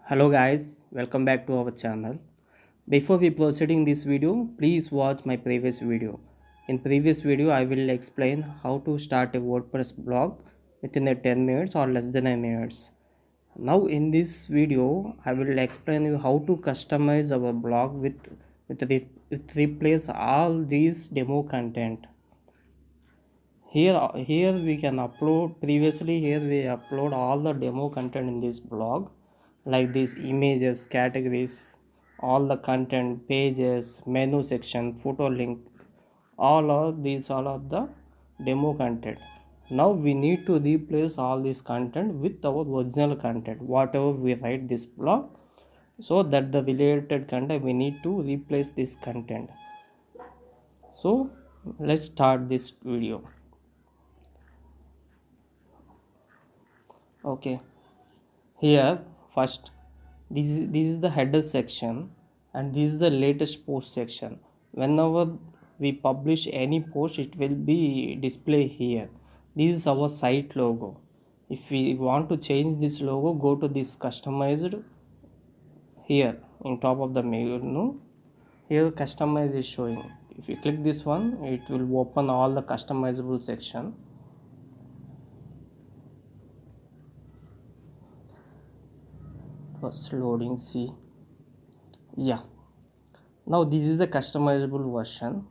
Hello guys, welcome back to our channel. Before we proceeding this video, please watch my previous video. In previous video, I will explain how to start a WordPress blog within a 10 minutes or less than a minutes. Now in this video, I will explain you how to customize our blog with replace all these demo content. Here we can upload previously here we upload all the demo content in this blog like these images categories, all the content, pages, menu section, photo link, all of the demo content. Now we need to replace all this content with our original content whatever we write this blog, so that the related content we need to replace this content. So let's start this video. Okay, here first, this is the header section, and this is the latest post section. Whenever we publish any post, it will be display here. This is our site logo. If we want to change this logo, go to this customized here in top of the menu. Here customize is showing. If you click this one, it will open all the customizable section. First loading, see, yeah. Now this is a customizable version.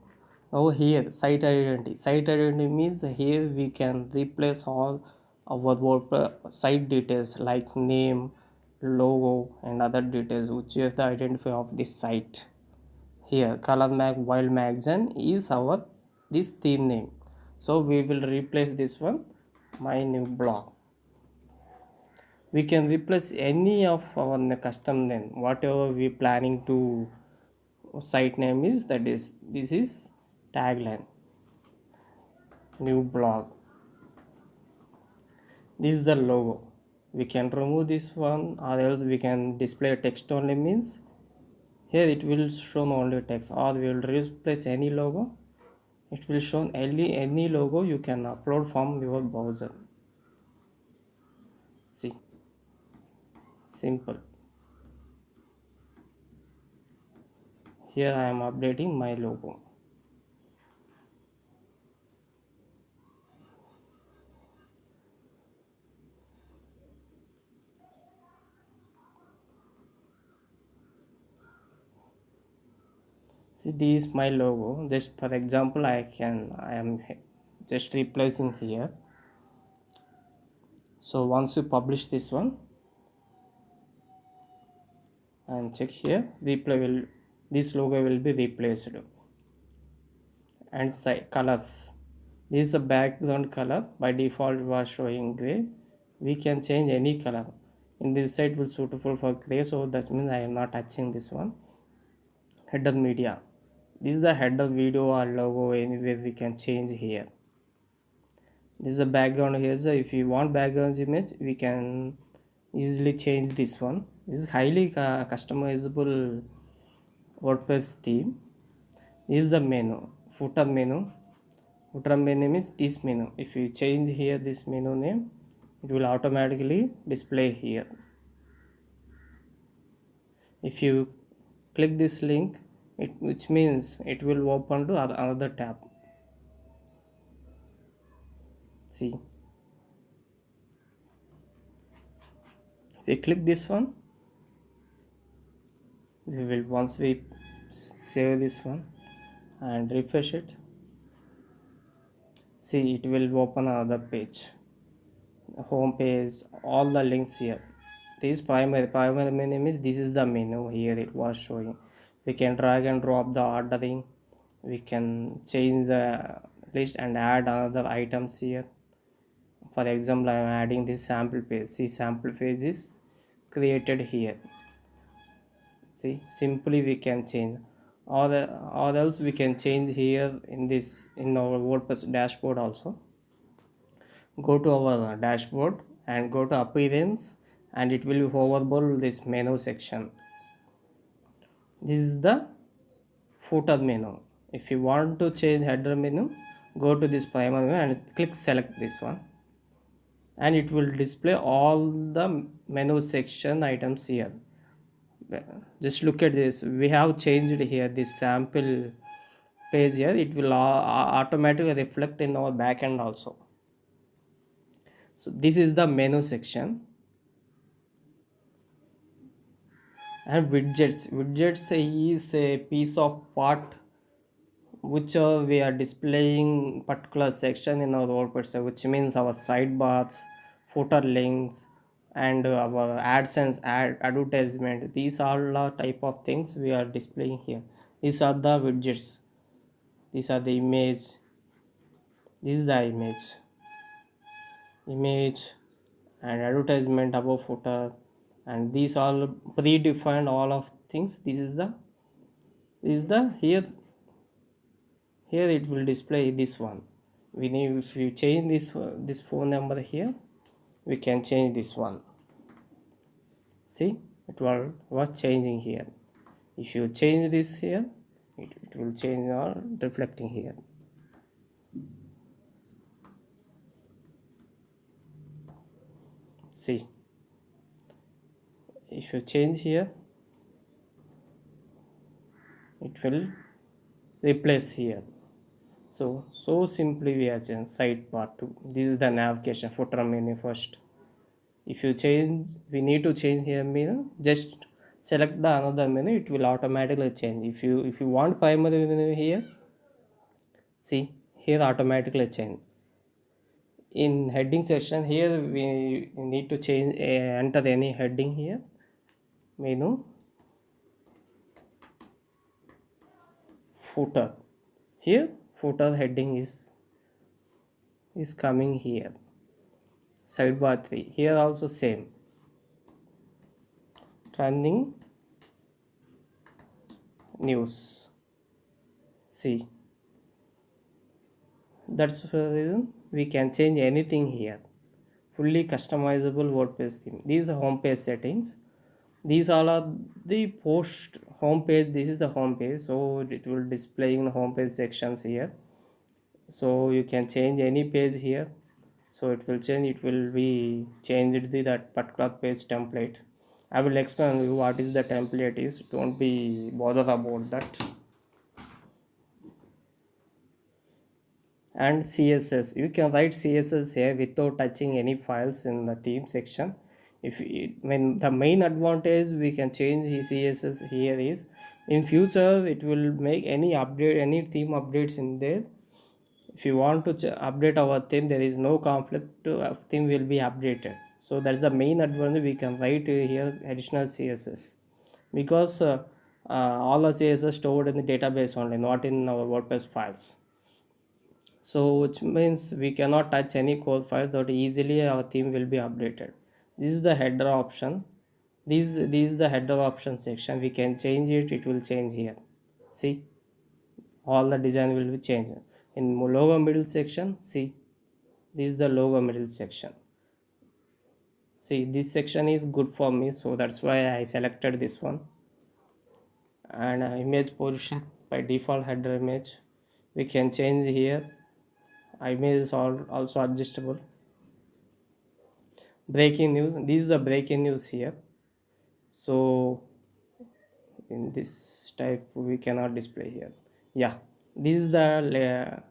Now here site identity means here we can replace all our WordPress site details like name, logo and other details which is the identity of this site. Here color mag wild magazine is our this theme name, so we will replace this one, my new blog. We can replace any of our custom name whatever we planning to site name is, that is this is tagline, new blog. This is the logo. We can remove this one or else we can display text only, means here it will show only text, or we will replace any logo, it will show any logo you can upload from your browser. See, simple. Here I am updating my logo. See, this is my logo. Just for example, I am just replacing here. So once you publish this one and check here, this logo will be replaced. And colors, this is a background color, by default was showing gray. We can change any color. In this site will suitable for gray, so that means I am not touching this one. Header media, this is the header video or logo, anywhere we can change here. This is a background here, so if you want background image we can easily change this one. This is highly customizable WordPress theme. This is the menu, footer menu. Footer menu means this menu. If you change here this menu name, it will automatically display here. If you click this link, which means it will open to another tab. See, if we click this one, we will, once we save this one and refresh it, see, it will open another page, home page, all the links here. This primary menu is, this is the menu here it was showing. We can drag and drop the ordering, we can change the list and add another items here. For example, I am adding this sample page. See, sample page is created here. See, simply we can change, or else we can change here in this, in our WordPress dashboard also. Go to our dashboard and go to appearance, and it will hoverable this menu section. This is the footer menu. If you want to change header menu, go to this primary menu and click select this one. and it will display all the menu section items here. Just look at this, we have changed here this sample page here, it will automatically reflect in our backend also. So this is the menu section. And widgets is a piece of part which we are displaying particular section in our WordPress, which means our sidebars, footer links, and our AdSense advertisement. These are the type of things we are displaying here. These are the widgets. These are the image. This is the image and advertisement above footer, and these all predefined all of things. This is the here it will display this one. We need, if you change this phone number here, we can change this one. See, it was changing here. If you change this here, it will change or reflecting here. See, if you change here, it will replace here. So simply we are changing sidebar to this is the navigation footer menu first. If you change, we need to change here menu, just select the another menu, it will automatically change. If you want primary menu here, see here automatically change. In heading section here we need to change enter any heading here, menu footer. Here footer heading is coming here. Sidebar 3 here also same. Trending news. See, that's the reason we can change anything here. Fully customizable WordPress theme. These are home page settings. These all are the post home page. This is the home page, so it will display in the home page sections here. So you can change any page here. So it will change. It will be changed that particular page template. I will explain you what is the template is. Don't be bothered about that. And CSS, you can write CSS here without touching any files in the theme section. When the main advantage we can change CSS here is, in future it will make any update, any theme updates in there. If you want to update our theme, there is no conflict, theme will be updated. So that's the main advantage, we can write here additional CSS, because all the CSS stored in the database only, not in our WordPress files. So which means we cannot touch any code file, that easily our theme will be updated. This is the header option. This is the header option section, we can change it, it will change here. See, all the design will be changed. In logo middle section, see, this is the logo middle section. See, this section is good for me, so that's why I selected this one. And image position, by default header image we can change here. Image is also adjustable. Breaking news, this is the breaking news here. So in this type we cannot display here. Yeah, this is the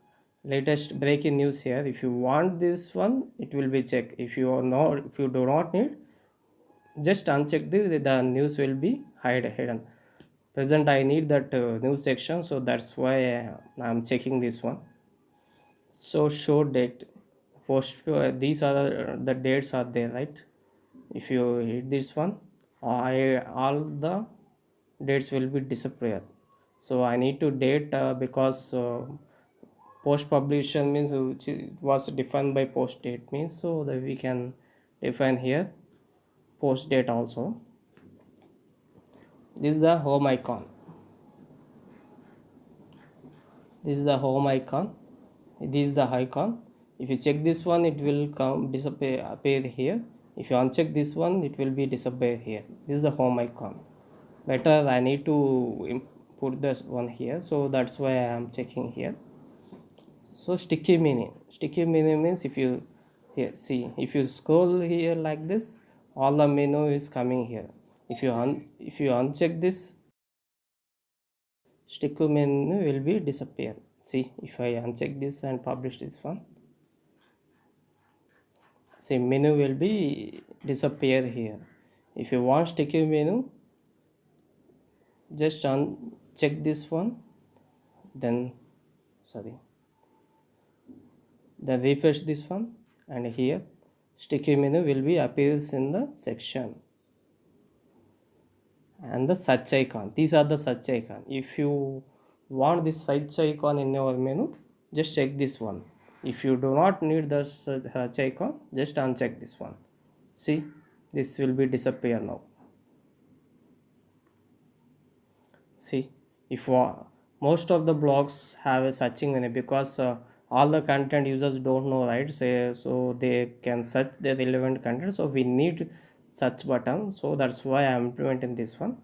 latest breaking news here. If you want this one, it will be checked. If you do not need, just uncheck the news will be hidden. Present I need that news section, so that's why I'm checking this one. So show date, post, these are the dates are there, right? If you hit this one, all the dates will be disappeared. So I need to date, because post publication means which was defined by post date means, so that we can define here post date also. This is the home icon. This is the home icon. This is the icon. If you check this one, it will appear here. If you uncheck this one, it will be disappear here. This is the home icon. Better I need to put this one here, so that's why I am checking here. So sticky menu means, if you Here, see, if you scroll here like this, all the menu is coming here. If you uncheck this, sticker menu will be disappear. See, if I uncheck this and publish this one, see, menu will be disappear here. If you want sticky menu, just uncheck this one, then sorry, then refresh this one, and here sticky menu will be appears in the section. And the search icon, these are the search icon. If you want this search icon in your menu, just check this one. If you do not need the search icon, just uncheck this one. See, this will be disappear now. See, if most of the blogs have a searching menu, because all the content users don't know, right? Say, so they can search the relevant content, so we need search button. So that's why I'm implementing this one.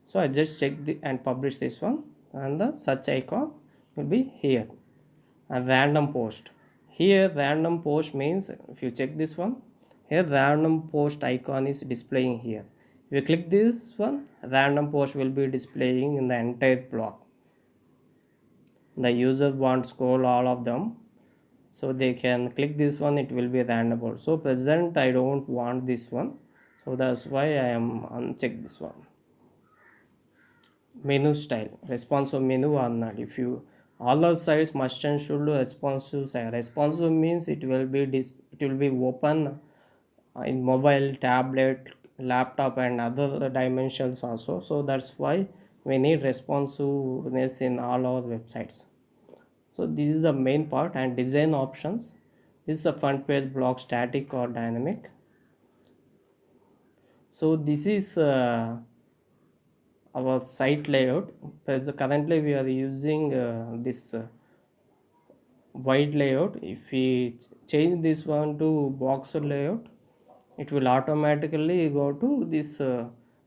So I just check and publish this one, and the search icon will be here. A random post, here random post means, if you check this one, here random post icon is displaying here. If you click this one, random post will be displaying in the entire block. The user won't scroll all of them, so they can click this one, it will be random post. So present I don't want this one, so that's why I am uncheck this one. Menu style, responsive menu or not. If you, all the sites must and should do responsive side. Responsive means it will be open in mobile, tablet, laptop, and other dimensions also. So that's why we need responsiveness in all our websites. So this is the main part. And design options, this is a front page block, static or dynamic. So this is our site layout. Because currently we are using this wide layout. If we change this one to box layout, it will automatically go to this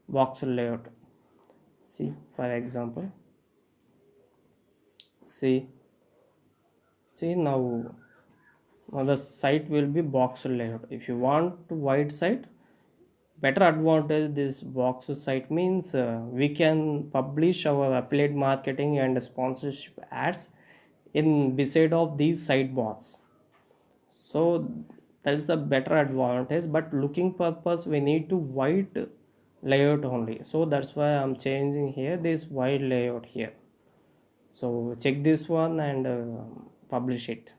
box layout. See, for example, see now the site will be box layout. If you want wide site, better advantage this box site means we can publish our affiliate marketing and sponsorship ads in beside of these sideboards. So that's the better advantage, but looking purpose we need to wide layout only. So that's why I'm changing here this wide layout here. So check this one and publish it,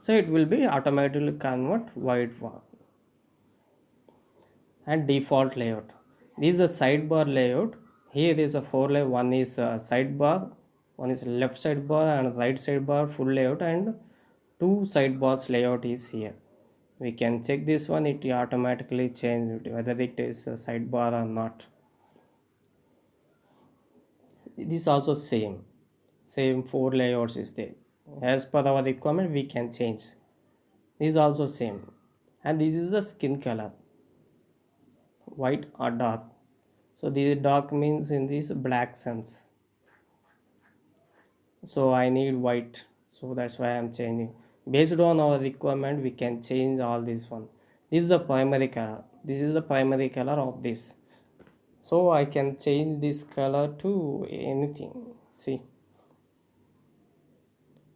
so it will be automatically convert wide one. And default layout, this is a sidebar layout. Here is a four layer, one is sidebar, one is left sidebar and right sidebar full layout, and two sidebars layout is here. We can check this one, it automatically change whether it is a sidebar or not. This also same four layouts is there. As per our requirement we can change. This is also same. And this is the skin color, white or dark. So this dark means in this black sense, so I need white, so that's why I'm changing. Based on our requirement we can change all this one. This is the primary color, this is the primary color of this, so I can change this color to anything. See,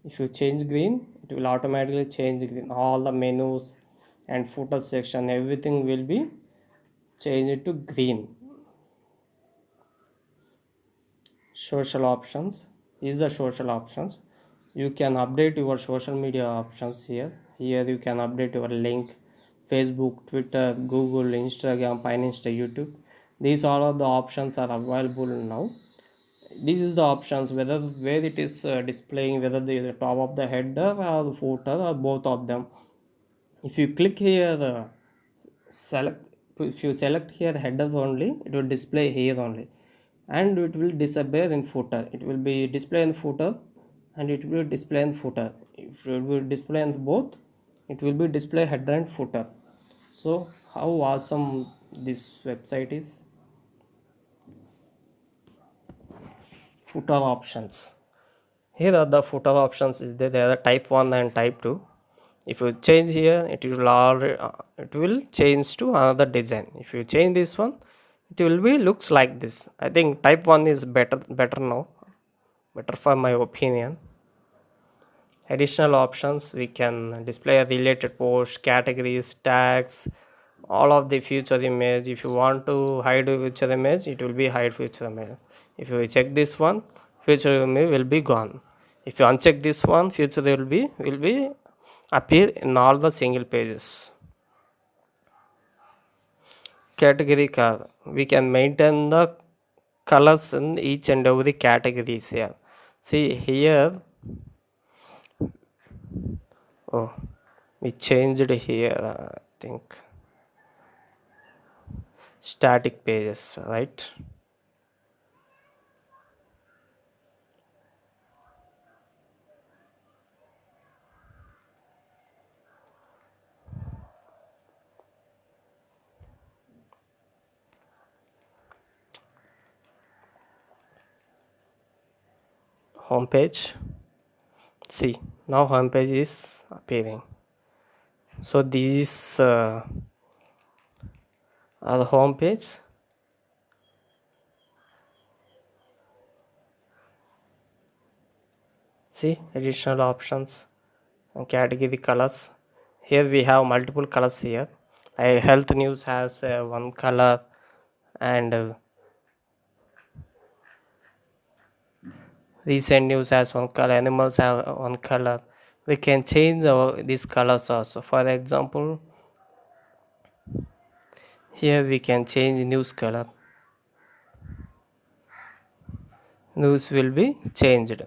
if you change green, it will automatically change green. All the menus and footer section, everything will be changed to green. Social options, these are the social options. You can update your social media options here. You can update your link, Facebook, Twitter, Google, Instagram, Pinterest, YouTube. These all of the options are available now. This is the options, whether where it is displaying, whether the top of the header or the footer or both of them. If you click here select, if you select here header only, it will display here only, and it will disappear in footer. It will be display in footer, and it will display in footer. If it will display in both, it will be display header and footer. So how awesome this website is. Footer options, here are the footer options is there. There are type 1 and type 2. If you change here, it will change to another design. If you change this one, it will be looks like this. I think type 1 is better now, better for my opinion. Additional options, we can display a related post, categories, tags, all of the future image. If you want to hide a future image, it will be hide future image. If you check this one, future image will be gone. If you uncheck this one, future will be appear in all the single pages. Category color, we can maintain the colors in each and every categories here. See here, oh, we changed here, I think static pages, right? Homepage, see, now homepage is appearing. So these are the homepage. See additional options and category colors. Here we have multiple colors here. Health news has one color, and recent news has one color, animals have one color. We can change these colors also. For example, here we can change news color. News will be changed,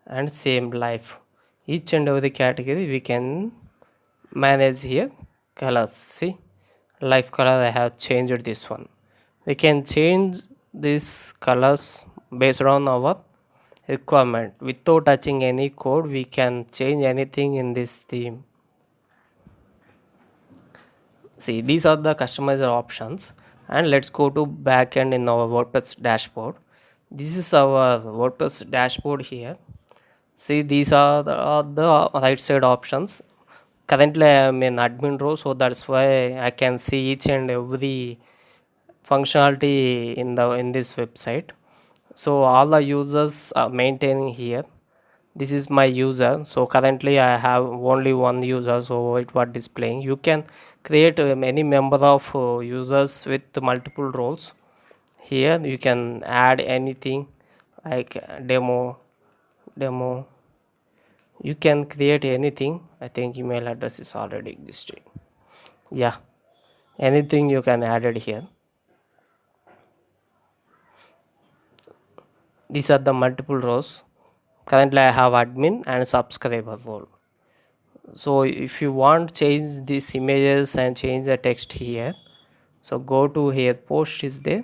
and same life. Each and every category we can manage here colors. See, life color I have changed this one. We can change these colors based on our requirement. Without touching any code, we can change anything in this theme. See, these are the customizer options. And let's go to backend in our WordPress dashboard. This is our WordPress dashboard here. See, these are the right side options. Currently I am in admin row, so that's why I can see each and every functionality in this website. So all the users are maintaining here. This is my user, so currently I have only one user, so it was displaying. You can create any member of users with multiple roles. Here you can add anything like demo. You can create anything. I think email address is already existing. Yeah, anything you can add it here. These are the multiple rows. Currently I have admin and subscriber role. So if you want change these images and change the text here, so go to here, post is there.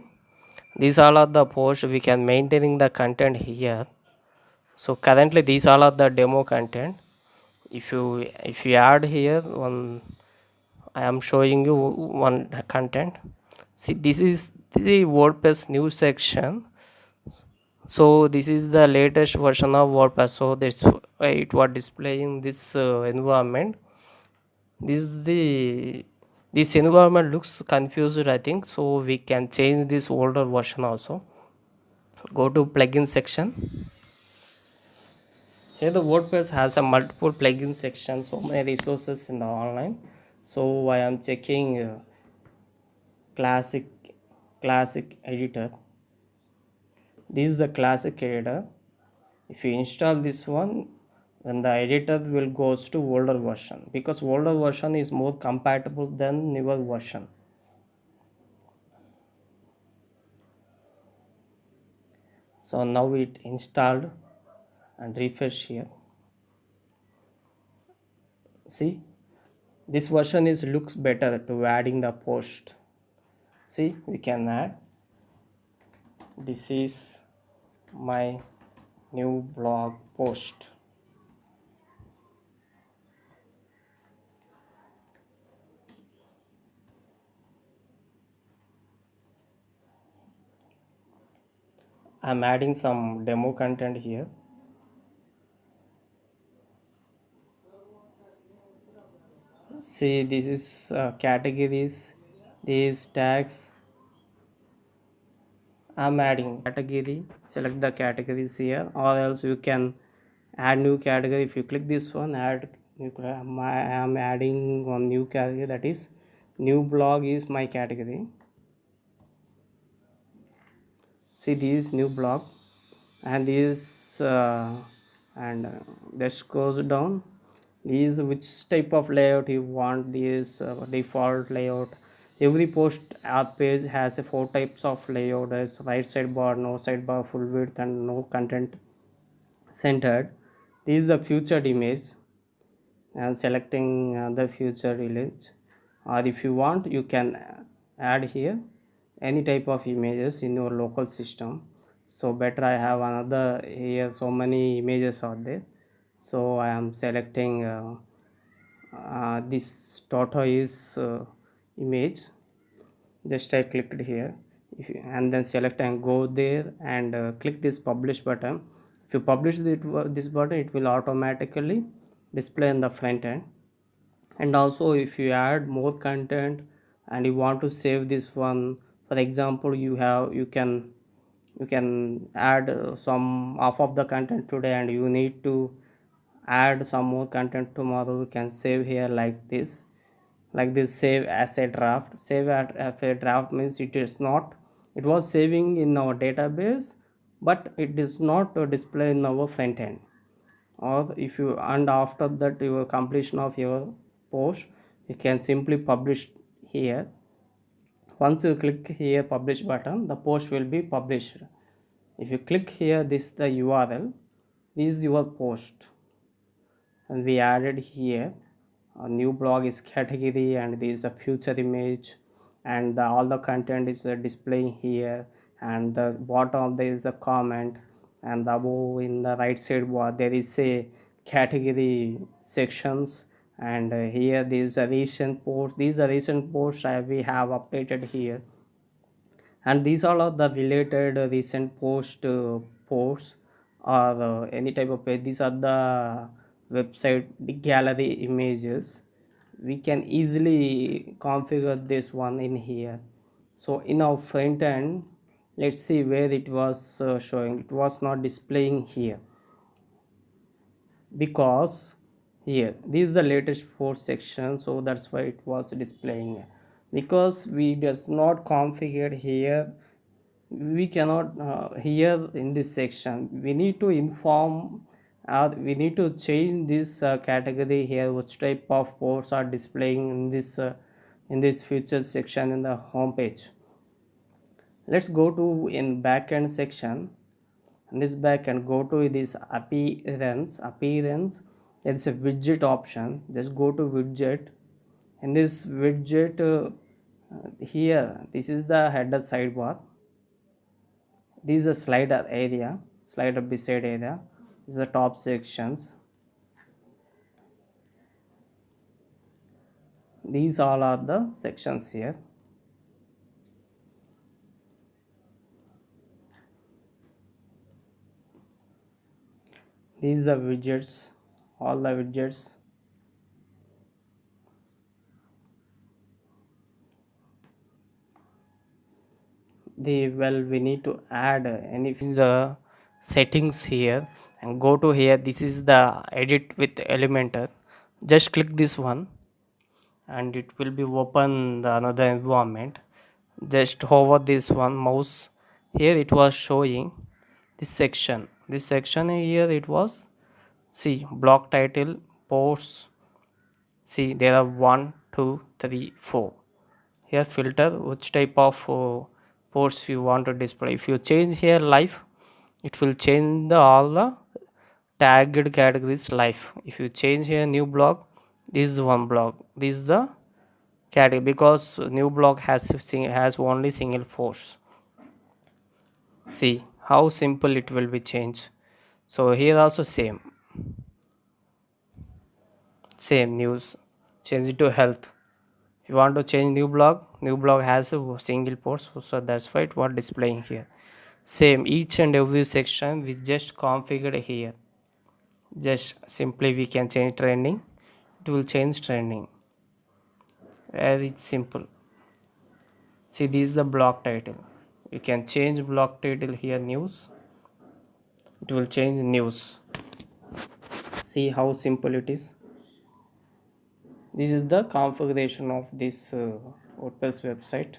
These all are the posts. We can maintaining the content here. So currently these all are the demo content. If you add here one, I am showing you one content. See, this is the WordPress news section. So this is the latest version of WordPress. So this it was displaying this environment. This environment looks confused, I think. So we can change this older version also. Go to plugin section. Here the WordPress has a multiple plugin section, so many resources in the online. So I am checking classic classic editor. This is the classic editor. If you install this one, then the editor will goes to older version, because older version is more compatible than newer version. So now it installed, and refresh here. See, this version is looks better to adding the post. See, we can add, this is my new blog post. I'm adding some demo content here. See, this is categories, these tags. I'm adding category, select the categories here, or else you can add new category. If you click this one, add new I am adding one new category, that is new blog is my category. See this new blog, and this and this goes down. These which type of layout you want, this default layout. Every post app page has a 4 types of layout as right sidebar, no sidebar, full width, and no content centered. This is the featured image, and selecting the featured image, or if you want you can add here any type of images in your local system. So better I have another here, so many images are there, so I am selecting this tortoise image. Just I clicked here, and then select and go there, and click this publish button. If you publish this button, it will automatically display in the front end. And also if you add more content and you want to save this one, for example, you can add some half of the content today, and you need to add some more content tomorrow. You can save here like this, save as a draft. Save as a draft means it was saving in our database, but it is not display in our front end. Or if you, and after that your completion of your post, you can simply publish here. Once you click here publish button, the post will be published. If you click here, this the URL, this is your post, and we added here a new blog is category, and this is a future image, and all the content is displaying here, and the bottom there is a comment, and above in the right side bar there is a category sections, and here there is a recent post. These are recent posts we have updated here, and these all are the related recent posts, or any type of page. These are the website the gallery images. We can easily configure this one in here. So in our front end, let's see where it was showing. It was not displaying here, because here this is the latest 4 section, so that's why it was displaying. Because we does not configure here, we cannot here in this section we need to inform, we need to change this category here, which type of posts are displaying in this features section in the home page. Let's go to in backend section. In this backend, go to this appearance. There is a widget option. Just go to widget. In this widget, here this is the header sidebar. This is a slider beside area. This is the top sections. These all are the sections here. These are widgets, all the widgets. We need to add any the settings here, and go to here. This is the edit with Elementor. Just click this one, and it will be open the another environment. Just hover this one mouse. Here it was showing this section here. It was, see, block title, posts. See, there are 1 2 3 4. Here filter which type of posts you want to display. If you change here live, it will change all the tagged categories live. If you change here new blog, this is one blog, this is the category, because new blog has only single posts. See how simple it will be changed. So here also same news, change it to health. If you want to change new blog has a single post, so that's why it was displaying here. Same each and every section we just configured here. Just simply we can change trending, it will change trending. Very simple. See, this is the block title. You can change block title here, news. It will change news. See how simple it is. This is the configuration of this WordPress website.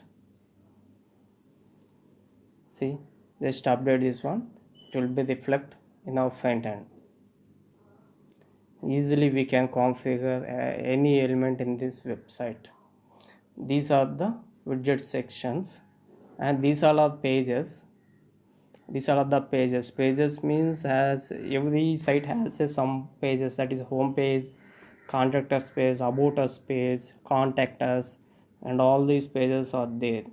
See, just update this one. It will be reflect in our front end. Easily we can configure any element in this website. These are the widget sections, and these all are pages. These are the pages means has every site has some pages, that is home page, contact us page, about us page, contact us, and all these pages are there.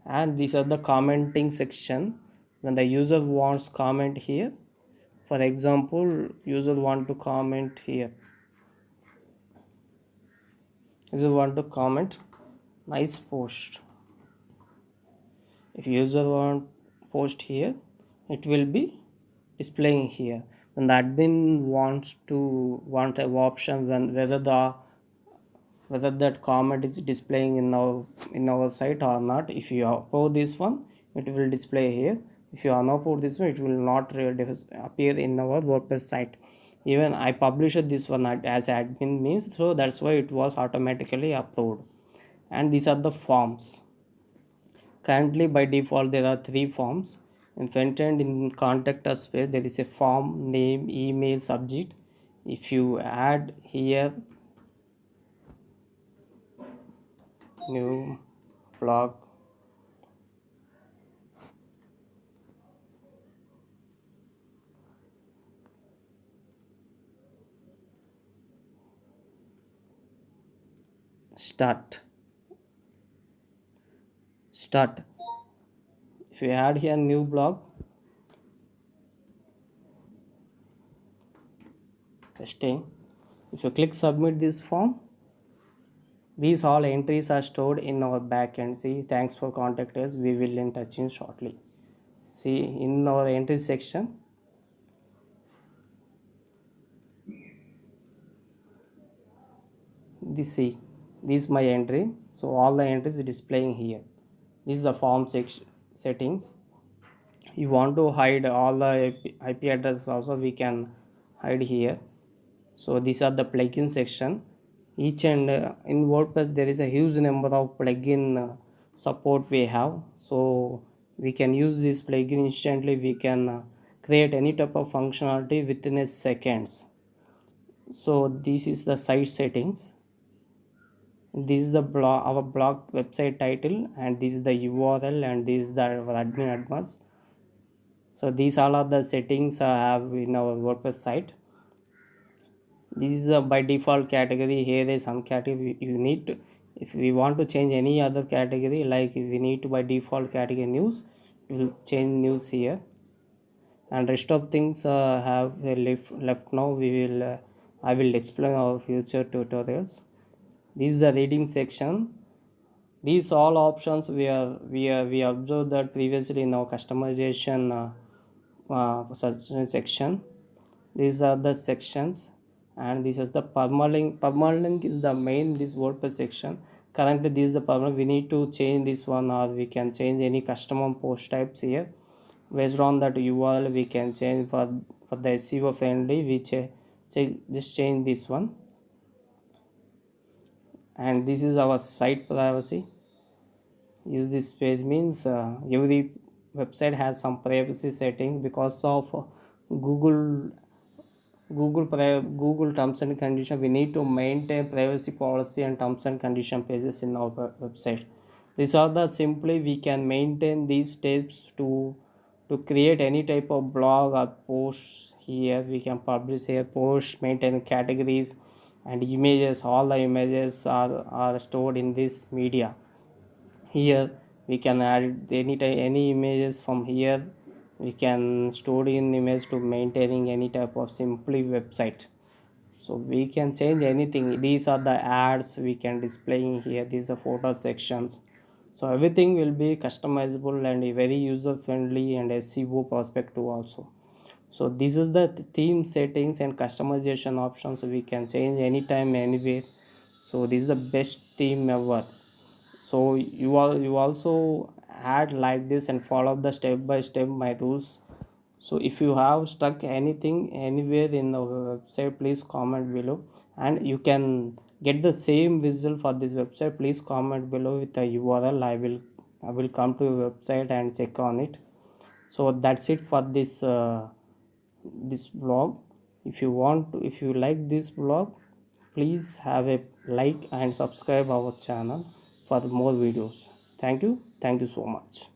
And these are the commenting section. When the user wants comment here, for example, user want to comment here, user want to comment nice post. If user want post here, it will be displaying here. When the admin wants to want a option when whether that comment is displaying in our site or not. If you upload this one, it will display here. If you unupload this one, it will not really appear in our WordPress site. Even I published this one as admin means, so that's why it was automatically uploaded. And these are the forms. Currently, by default, there are three forms. In front end, in contact us page, there is a form, name, email, subject. If you add here new blog, start, start. If you add here new blog, testing. If you click submit this form, these all entries are stored in our backend. See, thanks for contact us. We will in touch you shortly. See, in our entry section, this is my entry. So all the entries displaying here. This is the form section settings. You want to hide all the IP address also, we can hide here. So these are the plugin section. Each and in WordPress there is a huge number of plugin support we have. So we can use this plugin instantly. We can create any type of functionality within a seconds. So this is the site settings. This is the blog, our blog website title, and this is the URL, and this is the admin advanced. So these all are the settings I have in our WordPress site. This is a by default category. Here is some category you need to, if we want to change any other category, like we need to by default category news, we will change news here. And rest of things have left now. We will I will explain our future tutorials. This is the reading section. These all options we observed that previously in our customization section. These are the sections, and this is the permalink. Permalink is the main this WordPress section. Currently this is the permalink. We need to change this one, or we can change any custom post types here. Based on that URL we can change for the SEO friendly. We just change this one. And this is our site privacy. Use this page means every website has some privacy settings because of google Google terms and condition. We need to maintain privacy policy and terms and condition pages in our website. These are the simply we can maintain these steps to create any type of blog or post. Here we can publish here post, maintain categories and images. All the images are stored in this media. Here we can add any images from here. We can store in image to maintaining any type of simply website. So we can change anything. These are the ads we can display in here. These are photo sections. So everything will be customizable and very user friendly and SEO perspective also. So this is the theme settings and customization options we can change anytime anywhere. So this is the best theme ever. So you also add like this and follow the step by step my rules. So if you have stuck anything anywhere in the website, please comment below, and you can get the same result for this website. Please comment below with the URL. I will come to your website and check on it. So that's it for this vlog. If you like this vlog, please have a like and subscribe our channel for more videos. Thank you so much.